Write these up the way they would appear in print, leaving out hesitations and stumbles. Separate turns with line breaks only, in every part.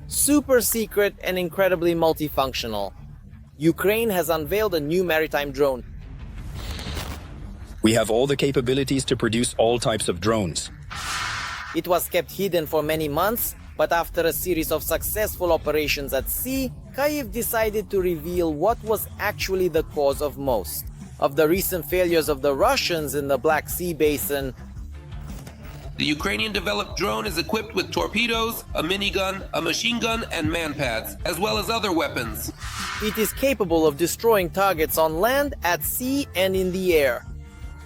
Super secret and incredibly multifunctional. Ukraine has unveiled a new maritime drone.
We have all the capabilities to produce all types of drones.
It was kept hidden for many months, but after a series of successful operations at sea, Kyiv decided to reveal what was actually the cause of most of the recent failures of the Russians in the Black Sea basin.
The Ukrainian-developed drone is equipped with torpedoes, a minigun, a machine gun, and man-pads, as well as other weapons.
It is capable of destroying targets on land, at sea, and in the air.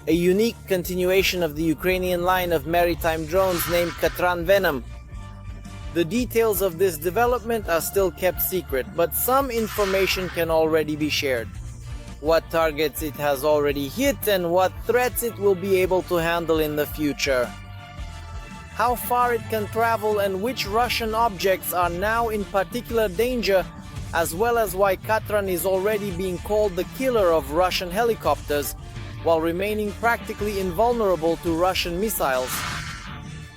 A unique continuation of the Ukrainian line of maritime drones named Katran VENOM. The details of this development are still kept secret, but some information can already be shared. What targets it has already hit and what threats it will be able to handle in the future. How far it can travel and which Russian objects are now in particular danger, as well as why Katran is already being called the killer of Russian helicopters, while remaining practically invulnerable to Russian missiles.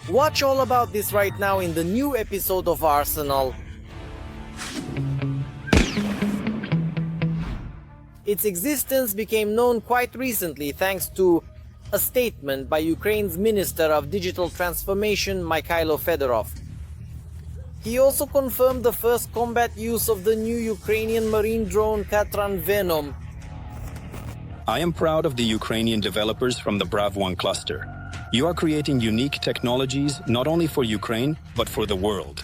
Watch all about this right now in the new episode of Arsenal. Its existence became known quite recently thanks to a statement by Ukraine's Minister of Digital Transformation, Mikhailo Fedorov. He also confirmed the first combat use of the new Ukrainian marine drone Katran VENOM.
I am proud of the Ukrainian developers from the Brav-1 cluster. You are creating unique technologies not only for Ukraine, but for the world.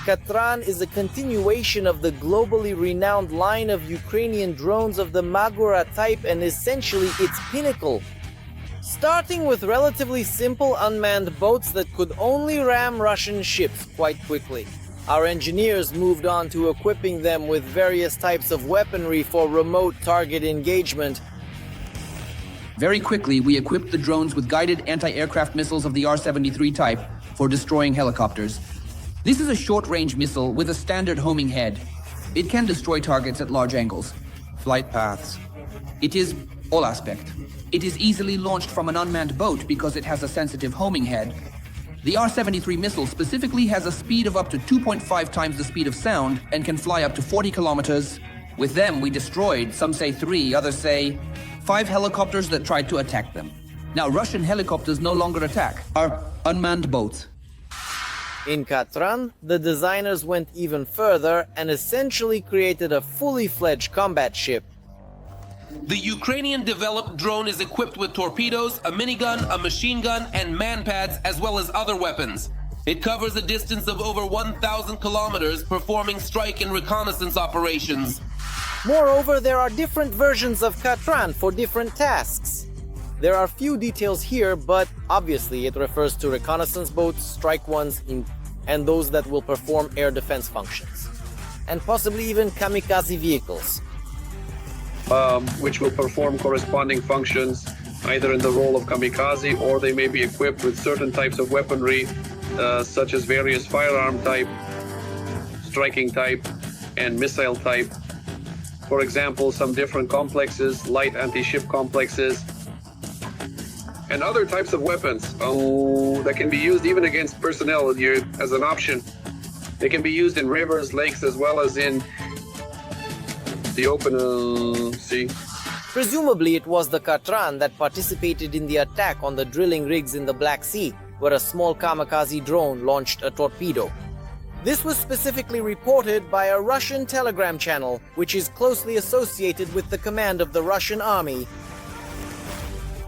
Katran is a continuation of the globally renowned line of Ukrainian drones of the Magura type and essentially its pinnacle. Starting with relatively simple unmanned boats that could only ram Russian ships quite quickly. Our engineers moved on to equipping them with various types of weaponry for remote target engagement.
Very quickly, we equipped the drones with guided anti-aircraft missiles of the R-73 type for destroying helicopters. This is a short-range missile with a standard homing head. It can destroy targets at large angles.
Flight paths.
It is all aspect. It is easily launched from an unmanned boat because it has a sensitive homing head. The R-73 missile specifically has a speed of up to 2.5 times the speed of sound and can fly up to 40 kilometers. With them, we destroyed, some say 3, others say 5 helicopters that tried to attack them. Now, Russian helicopters no longer attack our unmanned boats.
In Katran, the designers went even further and essentially created a fully fledged combat ship.
The Ukrainian-developed drone is equipped with torpedoes, a minigun, a machine gun, and man-pads, as well as other weapons. It covers a distance of over 1,000 kilometers, performing strike and reconnaissance operations.
Moreover, there are different versions of Katran for different tasks. There are few details here, but obviously it refers to reconnaissance boats, strike ones, and those that will perform air defense functions. And possibly even kamikaze vehicles.
Which will perform corresponding functions either in the role of kamikaze, or they may be equipped with certain types of weaponry such as various firearm type, striking type, and missile type. For example, some different complexes, light anti-ship complexes, and other types of weapons that can be used even against personnel as an option. They can be used in rivers, lakes, as well as in the open sea.
Presumably it was the Katran that participated in the attack on the drilling rigs in the Black Sea, where a small kamikaze drone launched a torpedo. This was specifically reported by a Russian Telegram channel, which is closely associated with the command of the Russian army.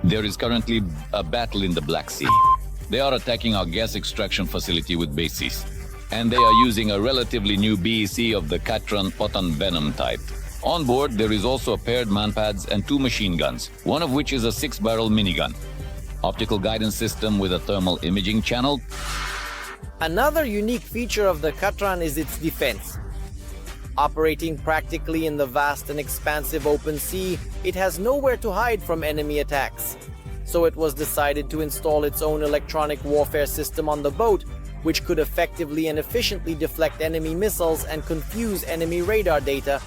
There is currently a battle in the Black Sea. They are attacking our gas extraction facility with bases, and they are using a relatively new BEC of the Katran VENOM type. On board, there is also a paired manpads and 2 machine guns, one of which is a 6-barrel minigun. Optical guidance system with a thermal imaging channel.
Another unique feature of the Katran is its defense. Operating practically in the vast and expansive open sea, it has nowhere to hide from enemy attacks. So it was decided to install its own electronic warfare system on the boat, which could effectively and efficiently deflect enemy missiles and confuse enemy radar data.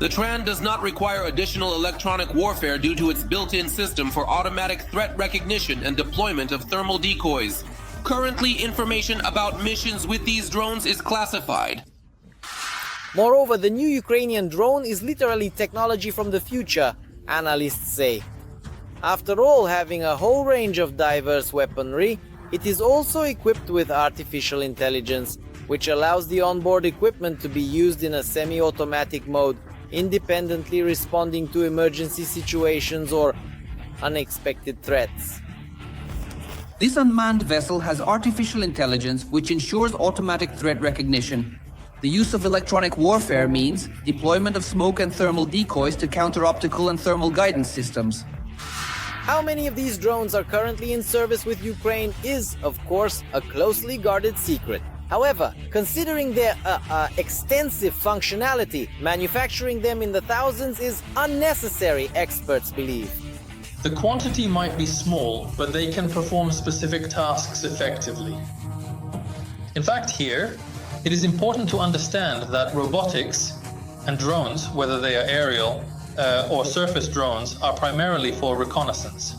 The Tran does not require additional electronic warfare due to its built-in system for automatic threat recognition and deployment of thermal decoys. Currently, information about missions with these drones is classified.
Moreover, the new Ukrainian drone is literally technology from the future, analysts say. After all, having a whole range of diverse weaponry, it is also equipped with artificial intelligence, which allows the onboard equipment to be used in a semi-automatic mode, independently responding to emergency situations or unexpected threats.
This unmanned vessel has artificial intelligence which ensures automatic threat recognition. The use of electronic warfare means deployment of smoke and thermal decoys to counter optical and thermal guidance systems.
How many of these drones are currently in service with Ukraine is, of course, a closely guarded secret. However, considering their extensive functionality, manufacturing them in the thousands is unnecessary, experts believe.
The quantity might be small, but they can perform specific tasks effectively. In fact, here, it is important to understand that robotics and drones, whether they are aerial or surface drones, are primarily for reconnaissance.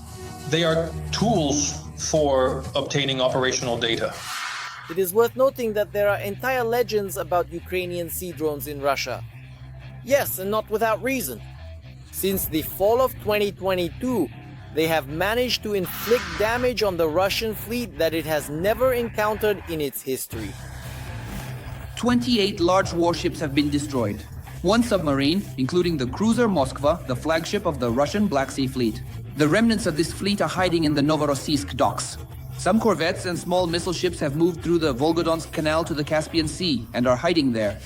They are tools for obtaining operational data.
It is worth noting that there are entire legends about Ukrainian sea drones in Russia. Yes, and not without reason. Since the fall of 2022, they have managed to inflict damage on the Russian fleet that it has never encountered in its history.
28 large warships have been destroyed. One submarine, including the cruiser Moskva, the flagship of the Russian Black Sea Fleet. The remnants of this fleet are hiding in the Novorossiysk docks. Some corvettes and small missile ships have moved through the Volgodonsk Canal to the Caspian Sea and are hiding there.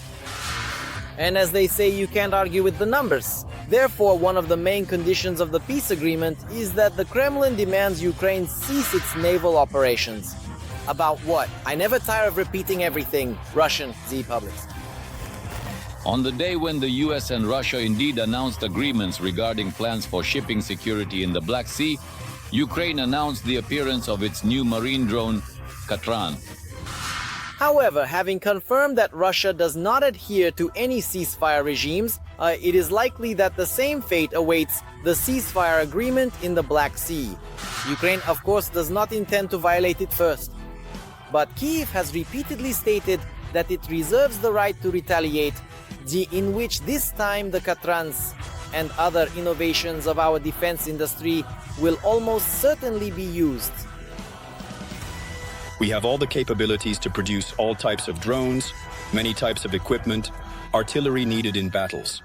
And as they say, you can't argue with the numbers. Therefore, one of the main conditions of the peace agreement is that the Kremlin demands Ukraine cease its naval operations. About what? I never tire of repeating everything. Russian Z publics.
On the day when the US and Russia indeed announced agreements regarding plans for shipping security in the Black Sea, Ukraine announced the appearance of its new marine drone, Katran.
However, having confirmed that Russia does not adhere to any ceasefire regimes, it is likely that the same fate awaits the ceasefire agreement in the Black Sea. Ukraine, of course, does not intend to violate it first. But Kyiv has repeatedly stated that it reserves the right to retaliate, in which this time the Katrans and other innovations of our defense industry will almost certainly be used.
We have all the capabilities to produce all types of drones, many types of equipment, artillery needed in battles.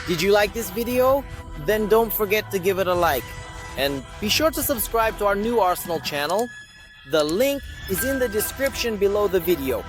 Did you like this video? Then don't forget to give it a like. And be sure to subscribe to our new Arsenal channel. The link is in the description below the video.